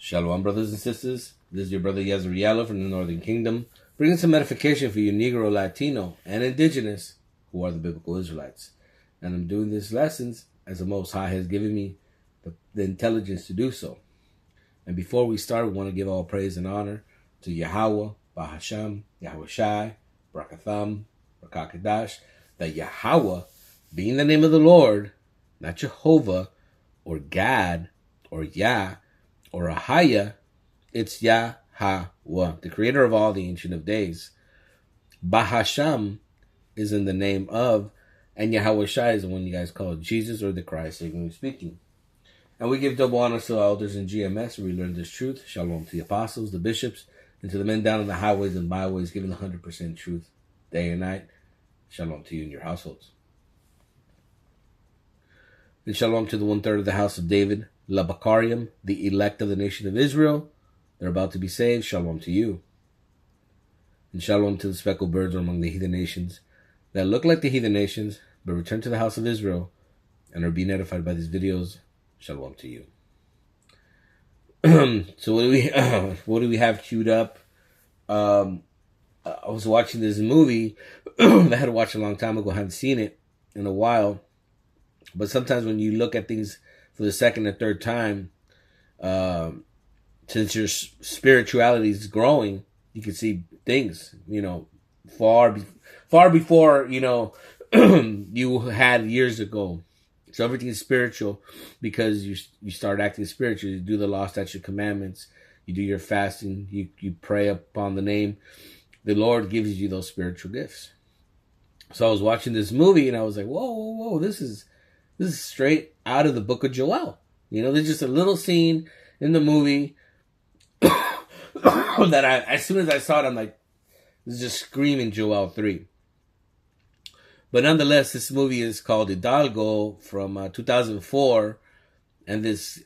Shalom, brothers and sisters. This is your brother Yazriela from the Northern Kingdom, bringing some edification for you Negro, Latino, and Indigenous, who are the biblical Israelites. And I'm doing these lessons as the Most High has given me the intelligence to do so. And before we start, we want to give all praise and honor to Yahweh, Bahasham, Yahweh Shai, Brakatham, Rakakadash, that Yahweh, being the name of the Lord, not Jehovah, or Gad, or Yah, or Ahaya, it's Yahweh, the creator of all, the Ancient of Days. Bahasham is in the name of, and Yahweh Shai is the one you guys call Jesus or the Christ, English speaking. And we give double honor to the elders in GMS, where we learn this truth. Shalom to the apostles, the bishops, and to the men down on the highways and byways, giving the 100% truth day and night. Shalom to you and your households. And shalom to the 1/3 of the house of David, Labakarium, the elect of the nation of Israel. They're about to be saved. Shalom to you. And shalom to the speckled birds among the heathen nations that look like the heathen nations, but return to the house of Israel and are being edified by these videos. Shalom to you. So what do we have queued up? I was watching this movie that I had to watch a long time ago. I haven't seen it in a while. But sometimes when you look at things for the second or third time, since your spirituality is growing, you can see things, far before, you had years ago. So everything is spiritual because you start acting spiritual. You do the law, statute, commandments. You do your fasting. You pray upon the name. The Lord gives you those spiritual gifts. So I was watching this movie and I was like, whoa, this is straight out of the book of Joel. There's just a little scene in the movie that as soon as I saw it, I'm like, this is just screaming Joel 3. But nonetheless, this movie is called Hidalgo from 2004. And this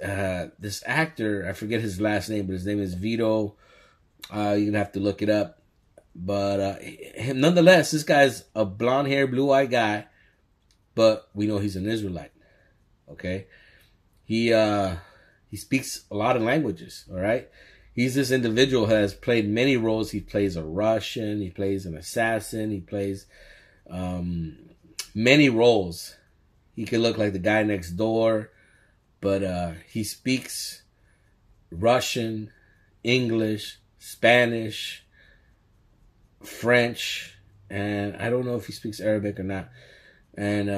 actor, I forget his last name, but his name is Vito. You're going to have to look it up. But nonetheless, this guy's a blonde-haired, blue-eyed guy. But we know he's an Israelite, okay? He speaks a lot of languages, all right? He's this individual who has played many roles. He plays a Russian. He plays an assassin. He plays many roles. He could look like the guy next door, but he speaks Russian, English, Spanish, French, and I don't know if he speaks Arabic or not. And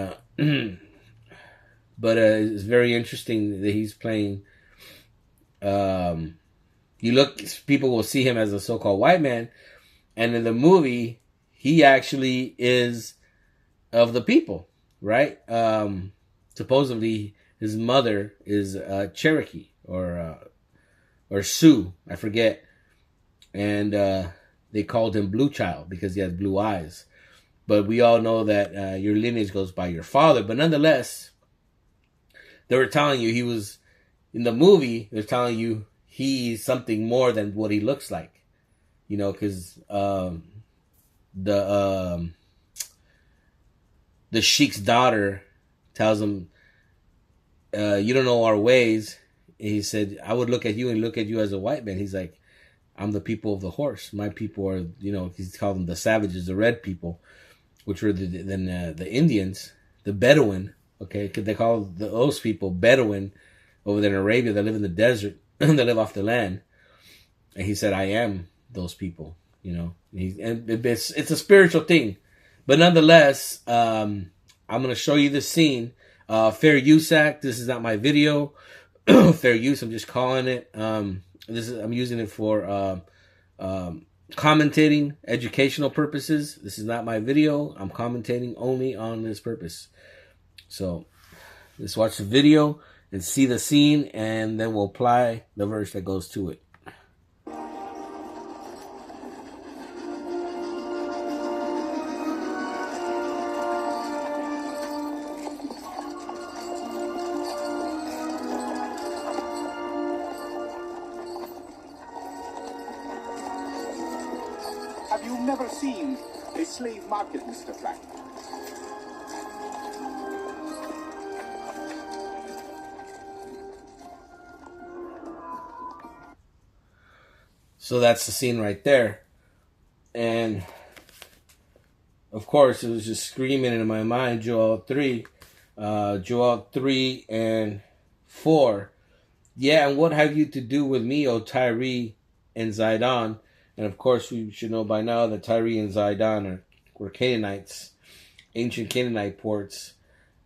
but it's very interesting that he's playing. People will see him as a so-called white man, and in the movie, he actually is of the people, right? Supposedly, his mother is Cherokee or Sioux, I forget, and they called him Blue Child because he has blue eyes. But we all know that your lineage goes by your father. But nonetheless, they were telling you he was, in the movie, they're telling you he's something more than what he looks like. Because the sheik's daughter tells him, you don't know our ways. And he said, I would look at you and look at you as a white man. He's like, I'm the people of the horse. My people are, he's called them the savages, the red people, which were the Indians, the Bedouin, okay? Because they call those people Bedouin over there in Arabia that live in the desert, that live off the land. And he said, I am those people, And it's a spiritual thing. But nonetheless, I'm going to show you this scene. Fair Use Act. This is not my video. Fair use, I'm just calling it. I'm using it for commentating, educational purposes. This is not my video. I'm commentating only on this purpose. So let's watch the video and see the scene, and then we'll apply the verse that goes to it. Have you never seen a slave market, Mr. Frank? So that's the scene right there. And of course, it was just screaming in my mind, Joel 3 and 4. Yeah, and what have you to do with me, O Tyre and Zidon? And of course, we should know by now that Tyre and Zidon were Canaanites, ancient Canaanite ports,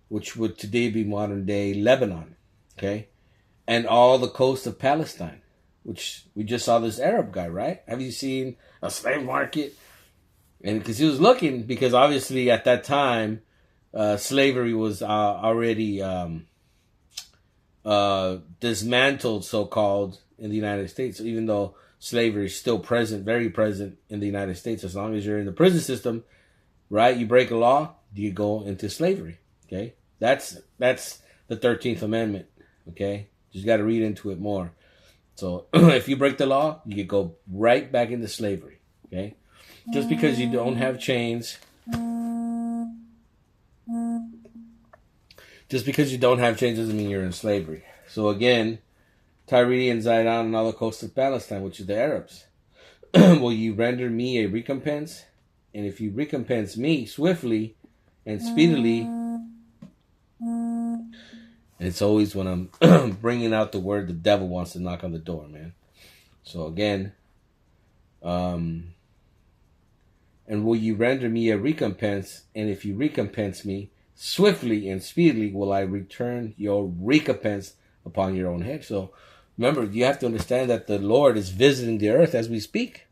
which would today be modern day Lebanon, okay? And all the coast of Palestine, which we just saw this Arab guy, right? Have you seen a slave market? And because he was looking, because obviously at that time, slavery was already dismantled, so-called, in the United States, even though slavery is still present, very present in the United States. As long as you're in the prison system, right, you break a law, you go into slavery, okay? That's the 13th Amendment, okay? Just got to read into it more. So if you break the law, you could go right back into slavery, okay? Just because you don't have chains, doesn't mean you're in slavery. So again, Tyre and Zidon and all the coast of Palestine, which is the Arabs. Will you render me a recompense? And if you recompense me swiftly and speedily, it's always when I'm bringing out the word, the devil wants to knock on the door, man. So again, and will you render me a recompense? And if you recompense me swiftly and speedily, will I return your recompense upon your own head? So remember, you have to understand that the Lord is visiting the earth as we speak.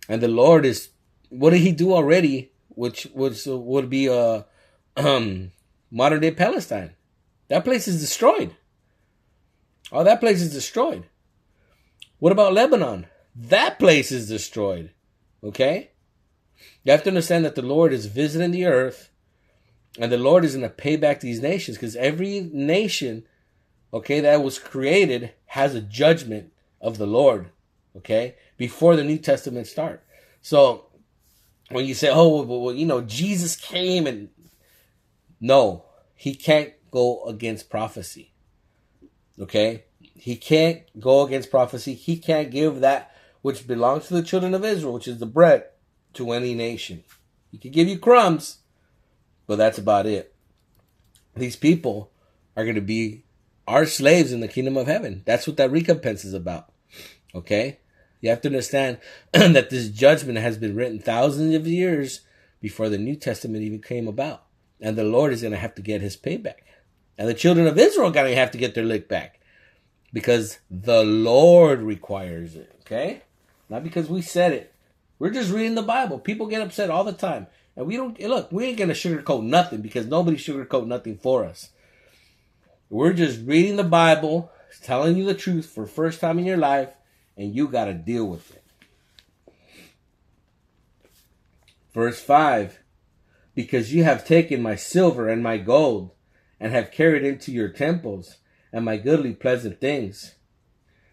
And the Lord is, what did he do already, which would be modern day Palestine? That place is destroyed. Oh, that place is destroyed. What about Lebanon? That place is destroyed. Okay? You have to understand that the Lord is visiting the earth, and the Lord is going to pay back these nations, because every nation, okay, that was created has a judgment of the Lord, okay, before the New Testament start. So when you say, oh, well, Jesus came, and no, he can't go against prophecy, okay? He can't go against prophecy. He can't give that which belongs to the children of Israel, which is the bread, to any nation. He can give you crumbs, but that's about it. These people are going to be our slaves in the kingdom of heaven. That's what that recompense is about. Okay? You have to understand that this judgment has been written thousands of years before the New Testament even came about. And the Lord is going to have to get his payback. And the children of Israel are going to have to get their lick back. Because the Lord requires it. Okay? Not because we said it. We're just reading the Bible. People get upset all the time. And we ain't going to sugarcoat nothing, because nobody sugarcoat nothing for us. We're just reading the Bible, telling you the truth for the first time in your life, and you got to deal with it. Verse 5, because you have taken my silver and my gold, and have carried into your temples, and my goodly pleasant things.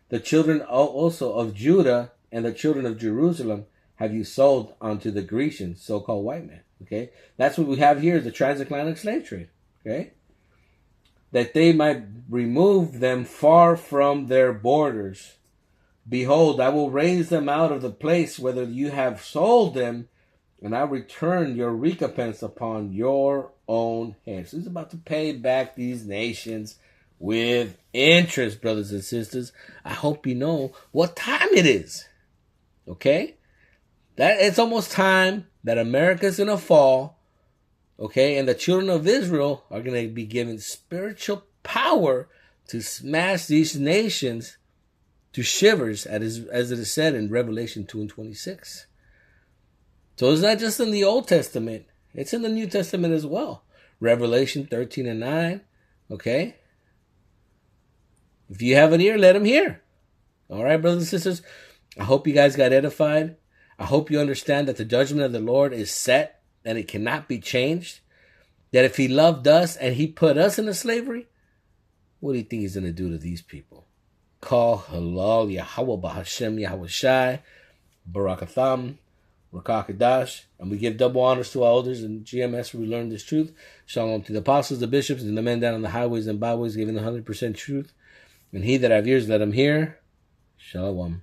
The children also of Judah and the children of Jerusalem have you sold unto the Grecians, so-called white men. Okay? That's what we have here, the transatlantic slave trade. Okay? That they might remove them far from their borders. Behold, I will raise them out of the place whither you have sold them, and I return your recompense upon your own head. So he's about to pay back these nations with interest, brothers and sisters. I hope you know what time it is. Okay? That it's almost time that America's going to fall. Okay? And the children of Israel are going to be given spiritual power to smash these nations to shivers, as it is said in Revelation 2 and 26. So it's not just in the Old Testament. It's in the New Testament as well. Revelation 13 and 9. Okay? If you have an ear, let him hear. All right, brothers and sisters? I hope you guys got edified. I hope you understand that the judgment of the Lord is set and it cannot be changed. That if he loved us and he put us into slavery, what do you think he's going to do to these people? Call halal Yahweh Bahashem Yahweh Shai Barakatham Rakakadash, and we give double honors to our elders and GMS where we learn this truth. Shalom to the apostles, the bishops, and the men down on the highways and byways giving the 100% truth. And he that have ears, let him hear. Shalom.